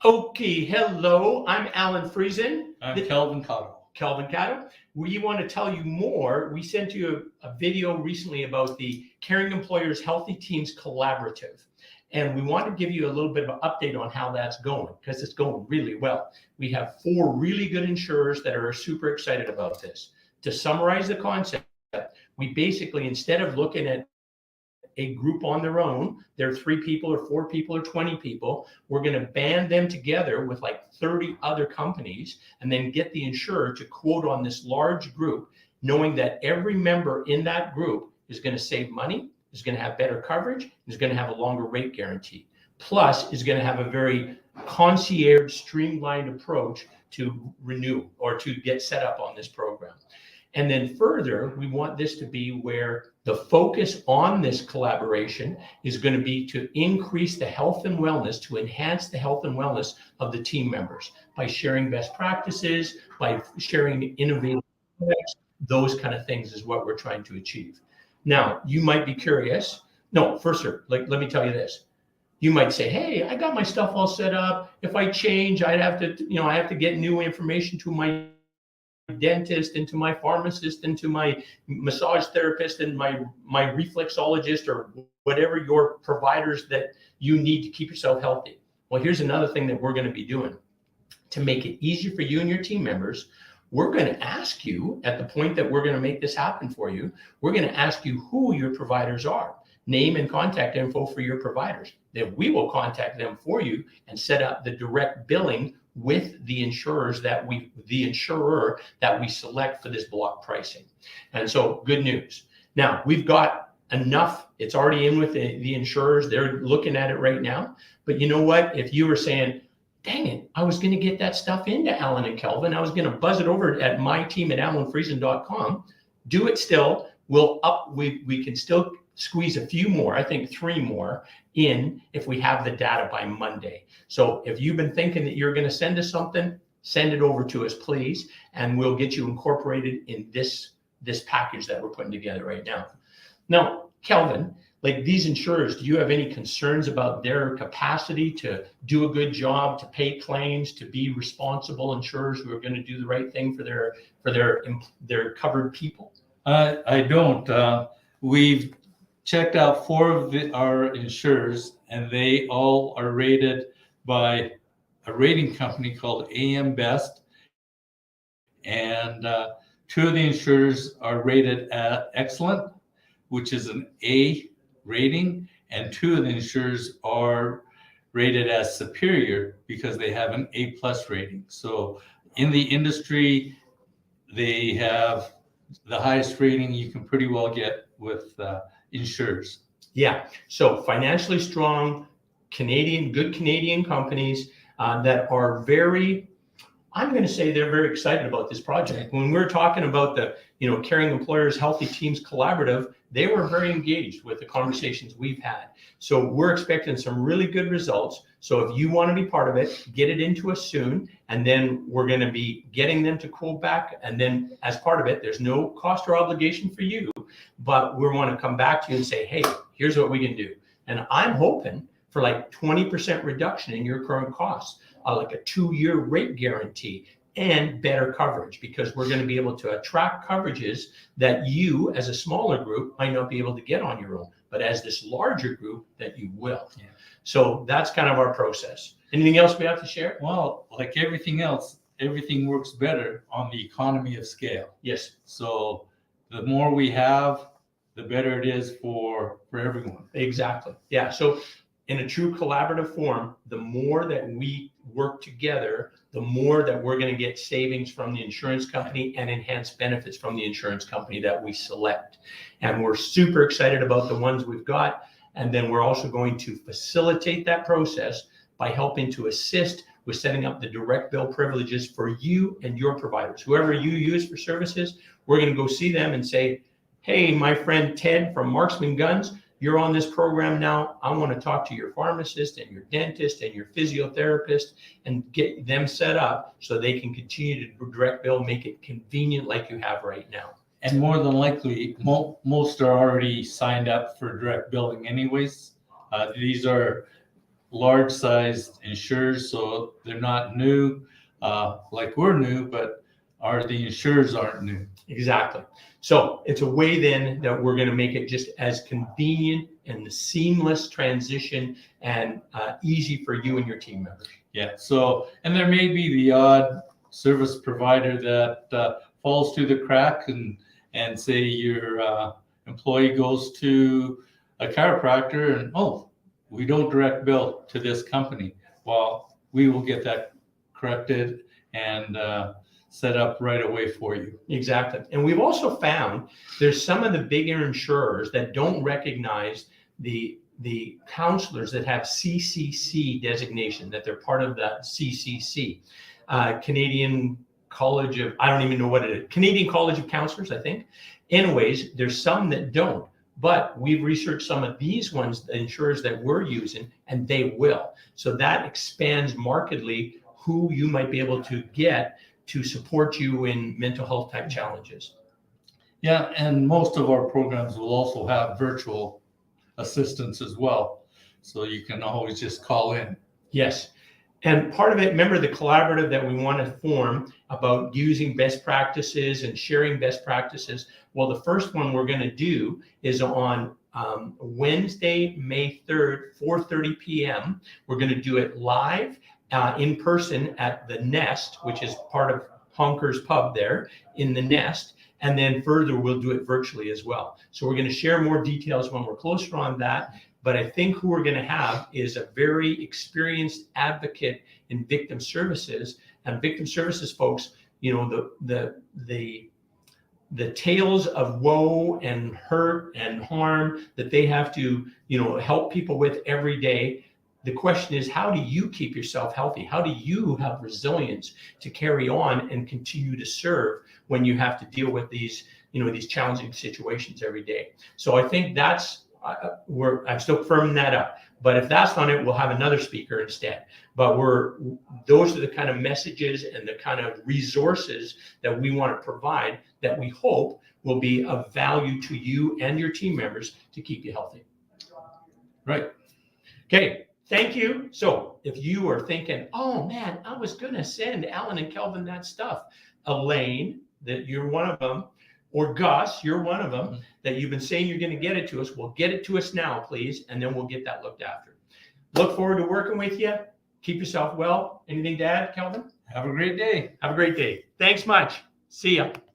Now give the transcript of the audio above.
Okay, hello, I'm Alan Friesen. I'm Kelvin Cotto. Kelvin Catto. We want to tell you more. We sent you a video recently about the Caring Employers Healthy Teams Collaborative. And we want to give you a little bit of an update on how that's going, because it's going really well. We have 4 really good insurers that are super excited about this. To summarize the concept, we basically, instead of looking at a group on their own, they're 3 people or 4 people or 20 people, we're going to band them together with like 30 other companies and then get the insurer to quote on this large group, knowing that every member in that group is going to save money, is going to have better coverage, is going to have a longer rate guarantee, plus is going to have a very concierge, streamlined approach to renew or to get set up on this program. And then further, we want this to be where the focus on this collaboration is going to be to increase the health and wellness, to enhance the health and wellness of the team members by sharing best practices, by sharing innovative products, those kind of things is what we're trying to achieve. Now, you might be curious. No, first, sir, let me tell you this. You might say, hey, I got my stuff all set up. If I change, I have to get new information to my dentist and to my pharmacist and to my massage therapist and my reflexologist or whatever your providers that you need to keep yourself healthy. Well, here's another thing that we're going to be doing to make it easier for you and your team members. We're going to ask you, at the point that we're going to make this happen for you, we're going to ask you who your providers are, name and contact info for your providers. Then we will contact them for you and set up the direct billing with the insurer that we select for this block pricing. And so good news. Now we've got enough. It's already in with the insurers. They're looking at it right now. But you know what? If you were saying, dang it, I was going to get that stuff into Alan and Kelvin, I was going to buzz it over at my team at alanfriesen.com, do it still. We can still squeeze a few more, I think 3 more in if we have the data by Monday. So if you've been thinking that you're going to send us something, send it over to us, please, and we'll get you incorporated in this package that we're putting together right now. Now, Kelvin, like these insurers, do you have any concerns about their capacity to do a good job, to pay claims, to be responsible insurers who are going to do the right thing for their covered people? I don't. We've checked out 4 of our insurers, and they all are rated by a rating company called AM Best. And 2 of the insurers are rated at excellent, which is an A rating, and 2 of the insurers are rated as superior because they have an A+ rating. So in the industry, they have the highest rating you can pretty well get with insurers. Yeah. So financially strong good Canadian companies that are I'm going to say they're very excited about this project. When we're talking about the, Caring Employers Healthy Teams Collaborative, they were very engaged with the conversations we've had. So we're expecting some really good results. So if you want to be part of it, get it into us soon. And then we're going to be getting them to quote back. And then as part of it, there's no cost or obligation for you, but we want to come back to you and say, hey, here's what we can do. And I'm hoping for like 20% reduction in your current costs, like a 2-year rate guarantee and better coverage, because we're going to be able to attract coverages that you as a smaller group might not be able to get on your own, but as this larger group that you will. Yeah. So that's kind of our process. Anything else we have to share? Well, like everything else, everything works better on the economy of scale. Yes. So the more we have, the better it is for everyone. Exactly. Yeah. So in a true collaborative form, the more that we work together, the more that we're going to get savings from the insurance company and enhanced benefits from the insurance company that we select. And we're super excited about the ones we've got. And then we're also going to facilitate that process by helping to assist with setting up the direct bill privileges for you and your providers. Whoever you use for services, we're going to go see them and say, hey, my friend Ted from Marksman Guns, you're on this program now. I want to talk to your pharmacist and your dentist and your physiotherapist and get them set up so they can continue to direct bill, make it convenient like you have right now. And more than likely, most are already signed up for direct billing anyways. These are large sized insurers, so they're not new, like we're new, but the insurers aren't new. Exactly. So it's a way then that we're going to make it just as convenient and the seamless transition and easy for you and your team members. Yeah. So, and there may be the odd service provider that falls through the crack, and say your employee goes to a chiropractor and, oh, we don't direct bill to this company. Well, we will get that corrected and set up right away for you. Exactly. And we've also found there's some of the bigger insurers that don't recognize the counselors that have CCC designation, that they're part of the CCC, Canadian College of, I don't even know what it is, Canadian College of Counselors, I think. Anyways, there's some that don't, but we've researched some of these ones, the insurers that we're using, and they will. So that expands markedly who you might be able to get to support you in mental health type challenges. Yeah, and most of our programs will also have virtual assistance as well. So you can always just call in. Yes. And part of it, remember the collaborative that we want to form about using best practices and sharing best practices. Well, the first one we're going to do is on Wednesday, May 3rd, 4:30 p.m. We're going to do it live in person at the Nest, which is part of Honker's Pub there in the Nest. And then further, we'll do it virtually as well. So we're going to share more details when we're closer on that. But I think who we're going to have is a very experienced advocate in victim services. And victim services folks, you know, the tales of woe and hurt and harm that they have to, you know, help people with every day. The question is, how do you keep yourself healthy? How do you have resilience to carry on and continue to serve when you have to deal with these, you know, these challenging situations every day? So I think that's, I'm still firming that up. But if that's not it, we'll have another speaker instead. But those are the kind of messages and the kind of resources that we want to provide that we hope will be of value to you and your team members to keep you healthy. Right. Okay. Thank you. So if you are thinking, oh man, I was going to send Alan and Kelvin that stuff, Elaine, that you're one of them, or Gus, you're one of them, that you've been saying you're going to get it to us, well, get it to us now, please, and then we'll get that looked after. Look forward to working with you. Keep yourself well. Anything to add, Kelvin? Have a great day. Have a great day. Thanks much. See ya.